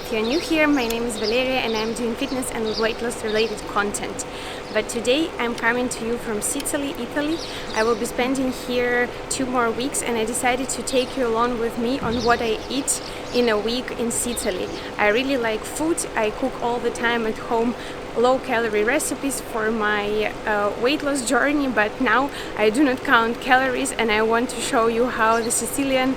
If you're new here, my name is Valeria and I'm doing fitness and weight loss related content. But today I'm coming to you from Sicily, Italy. I will be spending here 2 more weeks and I decided to take you along with me on what I eat in a week in Sicily. I really like food. I cook all the time at home low-calorie recipes for my weight loss journey, but now I do not count calories and I want to show you how the Sicilian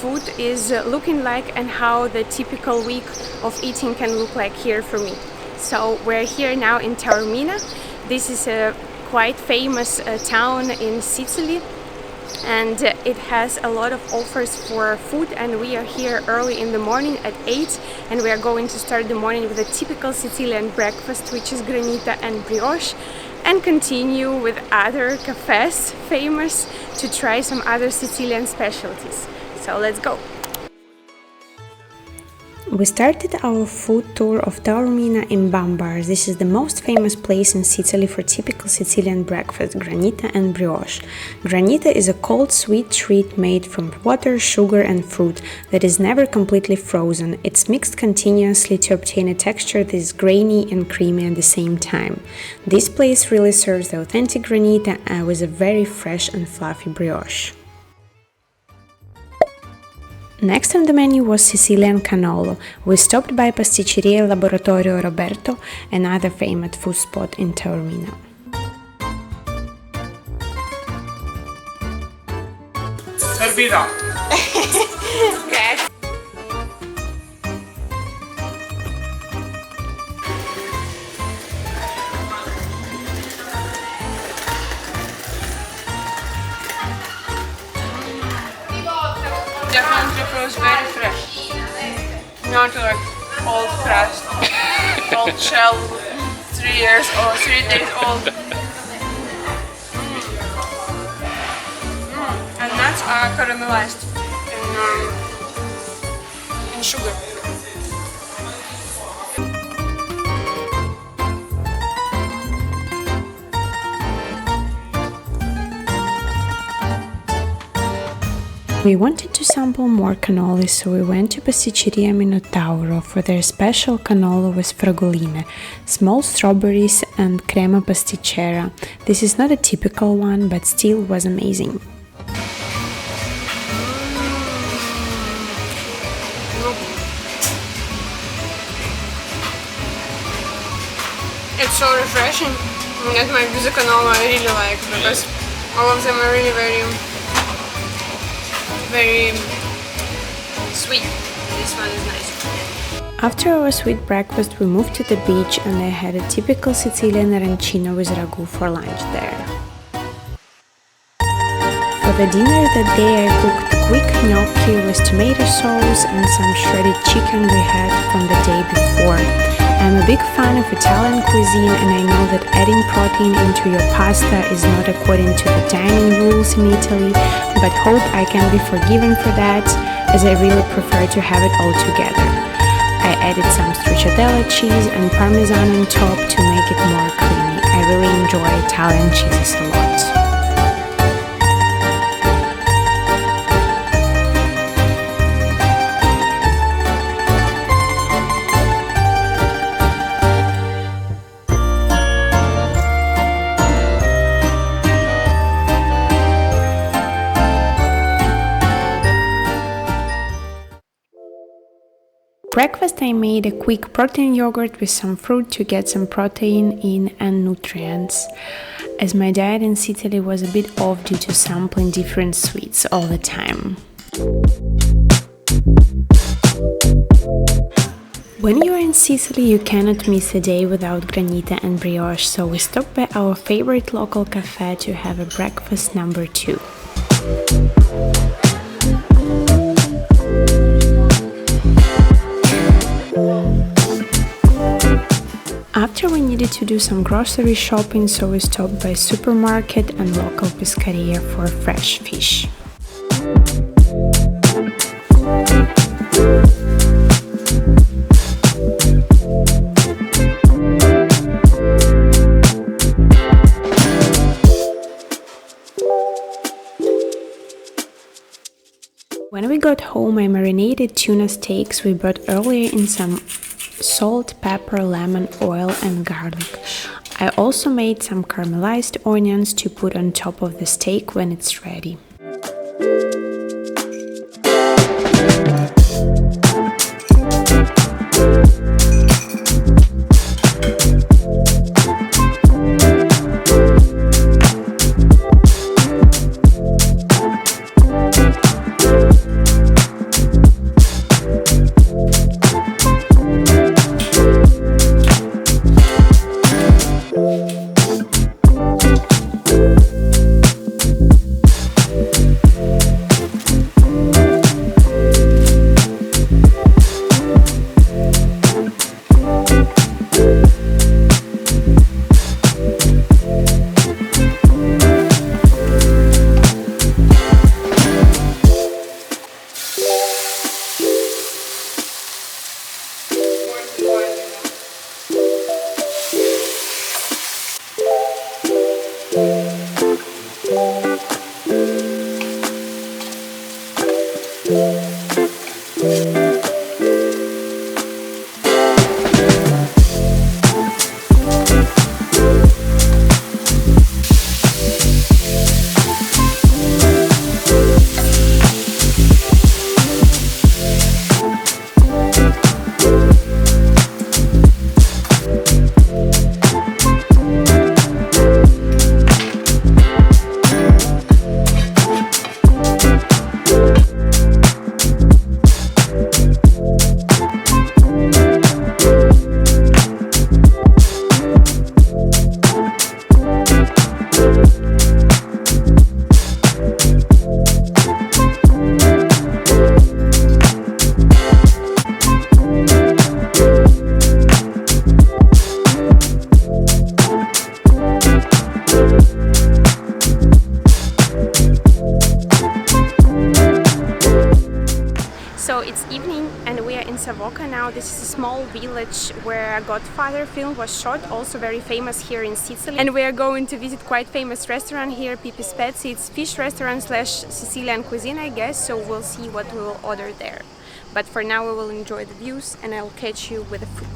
food is looking like and how the typical week of eating can look like here for me. So we're here now in Taormina. This is a quite famous town in Sicily, and it has a lot of offers for food, and we are here early in the morning at 8 and we are going to start the morning with a typical Sicilian breakfast, which is granita and brioche, and continue with other cafes famous to try some other Sicilian specialties. So let's go! We started our food tour of Taormina in Bambar. This is the most famous place in Sicily for typical Sicilian breakfast, granita and brioche. Granita is a cold sweet treat made from water, sugar and fruit that is never completely frozen. It's mixed continuously to obtain a texture that is grainy and creamy at the same time. This place really serves the authentic granita with a very fresh and fluffy brioche. Next on the menu was Sicilian cannolo. We stopped by Pasticceria Laboratorio Roberto, another famous food spot in Taormina. Servita! Yes. Definitely feels very fresh. Not like old crust, old shell, 3 years or 3 days old. And nuts are caramelized in sugar. We wanted to sample more cannoli, so we went to Pasticceria Minotauro for their special cannolo with fragoline, small strawberries and crema pasticcera. This is not a typical one, but still was amazing. It's so refreshing. And that's my pizza cannolo I really like, because all of them are really very sweet. This one is nice. After our sweet breakfast, we moved to the beach and I had a typical Sicilian arancino with ragu for lunch there. For the dinner that day I cooked quick gnocchi with tomato sauce and some shredded chicken we had from the day before. I'm a big fan of Italian cuisine and I know that adding protein into your pasta is not according to the dining rules in Italy, but hope I can be forgiven for that, as I really prefer to have it all together. I added some stracciatella cheese and parmesan on top to make it more creamy. I really enjoy Italian cheeses a lot. Breakfast I made a quick protein yogurt with some fruit to get some protein in and nutrients, as my diet in Sicily was a bit off due to sampling different sweets all the time. When you're in Sicily, you cannot miss a day without granita and brioche, so we stopped by our favorite local cafe to have a breakfast number 2. After we needed to do some grocery shopping, so we stopped by supermarket and local pescaria for fresh fish. brought home my marinated tuna steaks we bought earlier in some salt, pepper, lemon, oil and garlic. I also made some caramelized onions to put on top of the steak when it's ready. Now this is a small village where a Godfather film was shot, also very famous here in Sicily. And we are going to visit quite famous restaurant here, Pipi Spezzi. It's fish restaurant slash Sicilian cuisine, I guess, so we'll see what we will order there. But for now we will enjoy the views and I'll catch you with the food.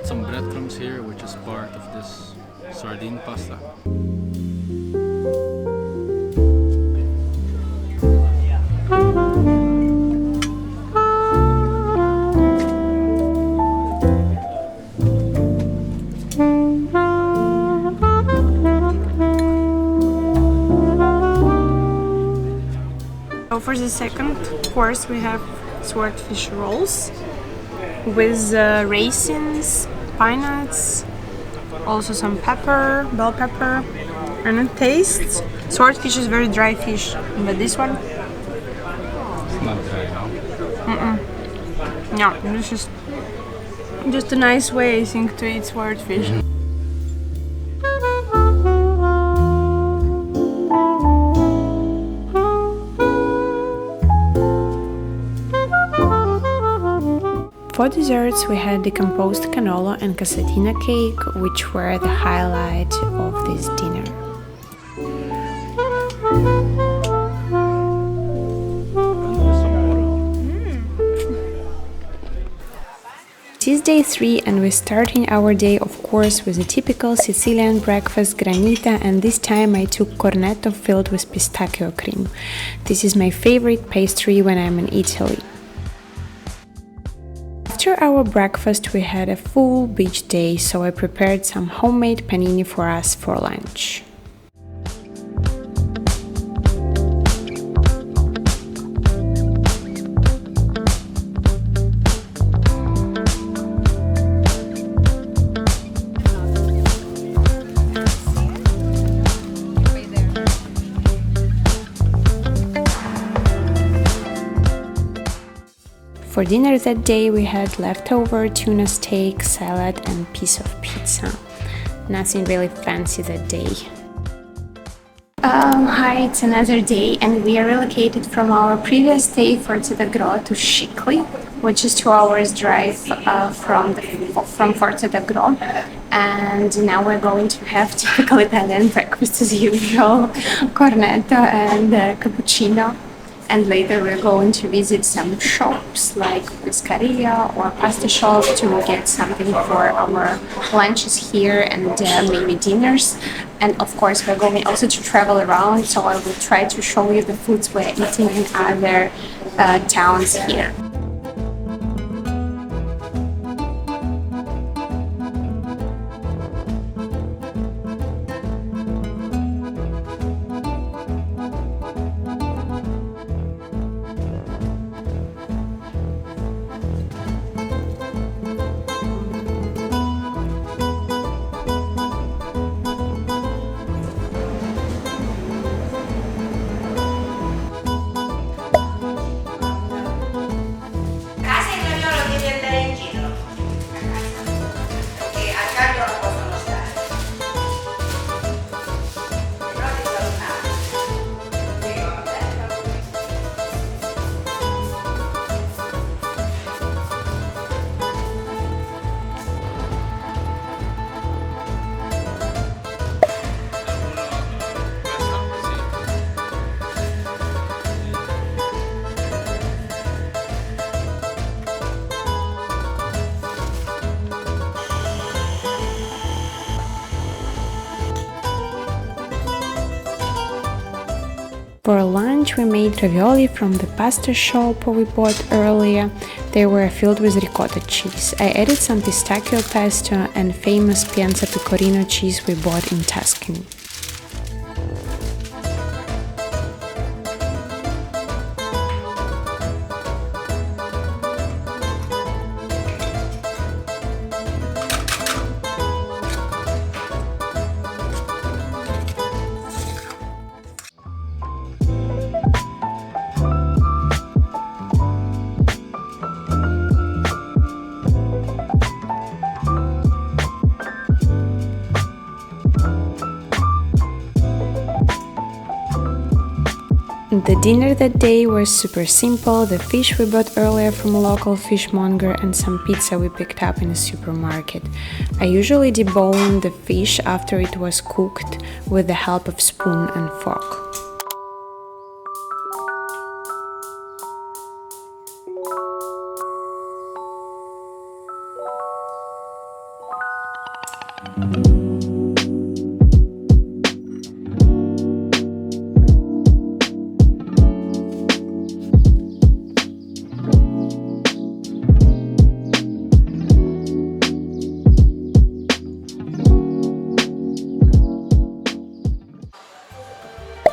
Some breadcrumbs here, which is part of this sardine pasta. So for the second course we have swordfish rolls with raisins, pine nuts, also some pepper, bell pepper, and it tastes. Swordfish is very dry fish, but this one, It's not dry, no? no, this is just a nice way, I think, to eat swordfish. For desserts we had decomposed cannolo and cassatina cake, which were the highlight of this dinner. It is day 3 and we're starting our day, of course, with a typical Sicilian breakfast, granita, and this time I took cornetto filled with pistachio cream. This is my favorite pastry when I'm in Italy. After our breakfast we had a full beach day, so I prepared some homemade panini for us for lunch. For dinner that day we had leftover tuna steak, salad and piece of pizza. Nothing really fancy that day. Hi, it's another day, and we are relocated from our previous stay for Fortedagro to Scicli, which is 2 hours drive from Fortedagro. And now we're going to have typical Italian breakfast as usual, cornetto and cappuccino. And later we're going to visit some shops like Pescaria or pasta shop to get something for our lunches here and maybe dinners. And of course we're going also to travel around, so I will try to show you the foods we're eating in other towns here. Casa il cannolo devi andare in giro a casa, perché a caldo non possono stare. Però ti salutare. For lunch we made ravioli from the pasta shop we bought earlier. They were filled with ricotta cheese. I added some pistachio pesto and famous Pienza pecorino cheese we bought in Tuscany. The dinner that day was super simple: the fish we bought earlier from a local fishmonger and some pizza we picked up in a supermarket. I usually debone the fish after it was cooked with the help of spoon and fork.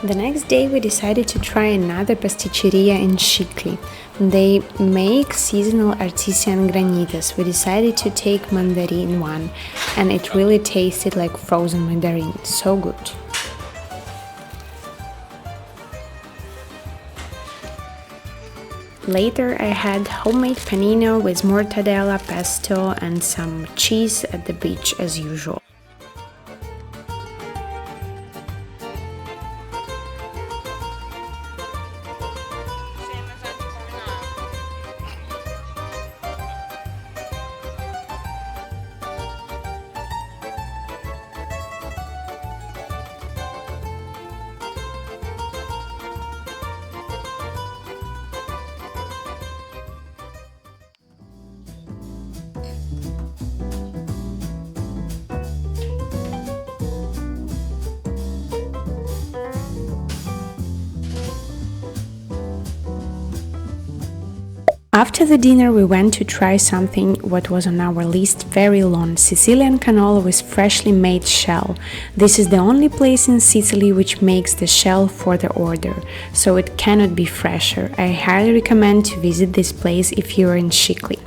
The next day we decided to try another pasticceria in Scicli. They make seasonal artisan granitas. We decided to take mandarin one, and it really tasted like frozen mandarin. So good. Later I had homemade panino with mortadella, pesto and some cheese at the beach as usual. After the dinner we went to try something what was on our list very long: Sicilian cannolo with freshly made shell. This is the only place in Sicily which makes the shell for the order, so it cannot be fresher. I highly recommend to visit this place if you are in Scicli.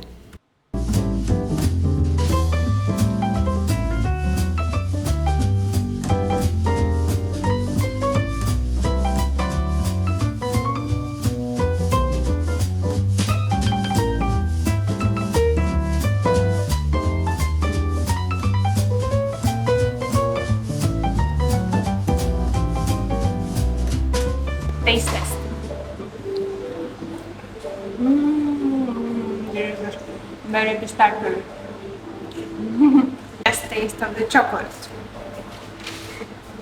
Taste test. Delicious. Very pistachio. Best taste of the chocolate.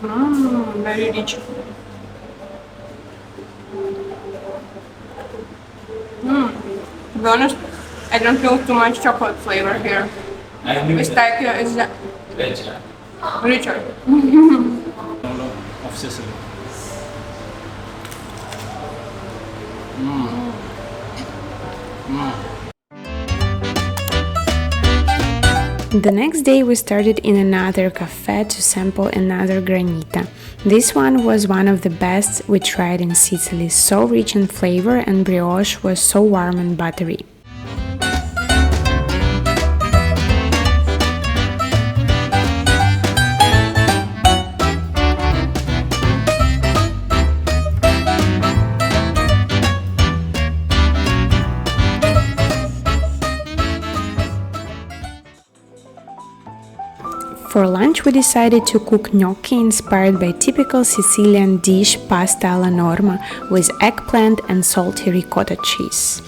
Very rich. To be honest, I don't feel too much chocolate flavor here. Pistachio is richer. Cannolo of Sicily. The next day we started in another cafe to sample another granita. This one was one of the best we tried in Sicily, so rich in flavor and brioche was so warm and buttery. For lunch we decided to cook gnocchi inspired by typical Sicilian dish pasta alla norma with eggplant and salty ricotta cheese.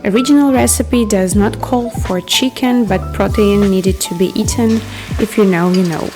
Original recipe does not call for chicken, but protein needed to be eaten. If you know, you know.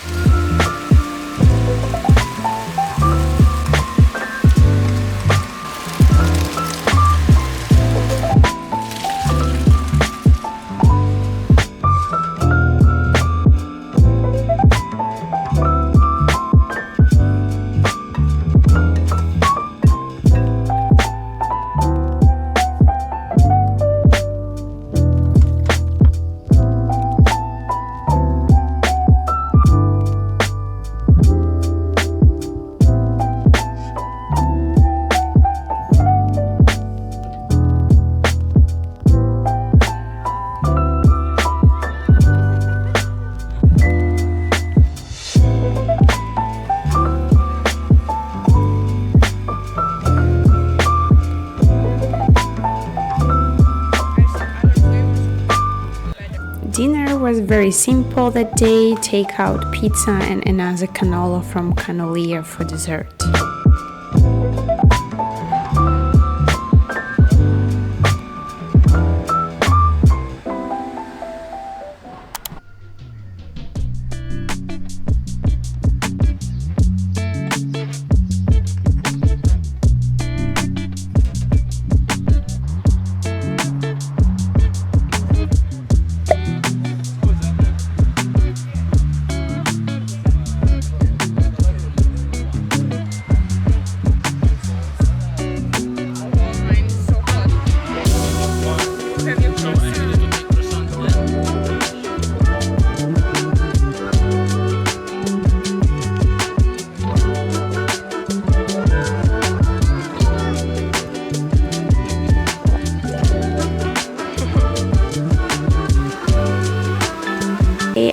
Dinner was very simple that day, take-out pizza and another cannolo from Cannolia for dessert.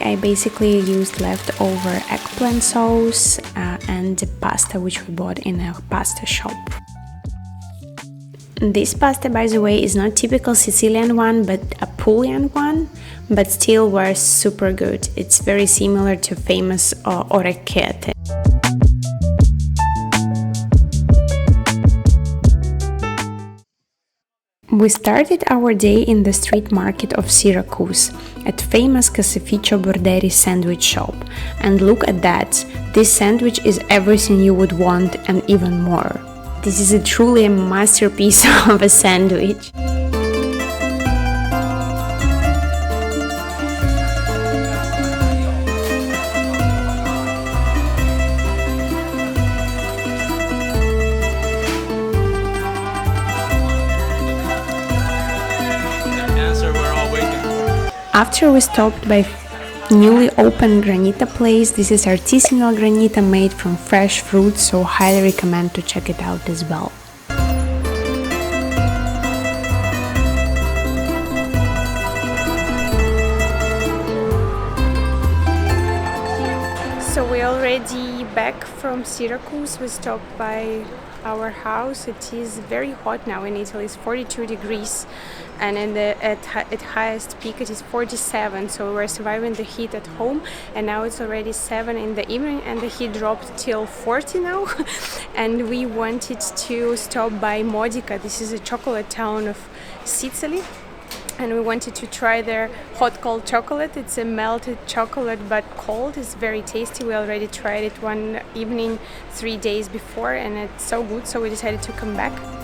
I basically used leftover eggplant sauce and the pasta which we bought in a pasta shop. This pasta, by the way, is not typical Sicilian one but a Apulian one, but still was super good. It's very similar to famous orecchiette. We started our day in the street market of Syracuse, at famous Caseificio Borderi sandwich shop. And look at that, this sandwich is everything you would want and even more. This is truly a masterpiece of a sandwich. After we stopped by newly opened granita place. This is artisanal granita made from fresh fruits, so highly recommend to check it out as well. So we're already back from Syracuse. We stopped by our house. It is very hot now in Italy. It's 42 degrees, and at highest peak it is 47. So we're surviving the heat at home, and now it's already 7 in the evening, and the heat dropped till 40 now. And we wanted to stop by Modica. This is a chocolate town of Sicily. And we wanted to try their hot cold chocolate. It's a melted chocolate but cold. It's very tasty. We already tried it one evening 3 days before, and it's so good, so we decided to come back.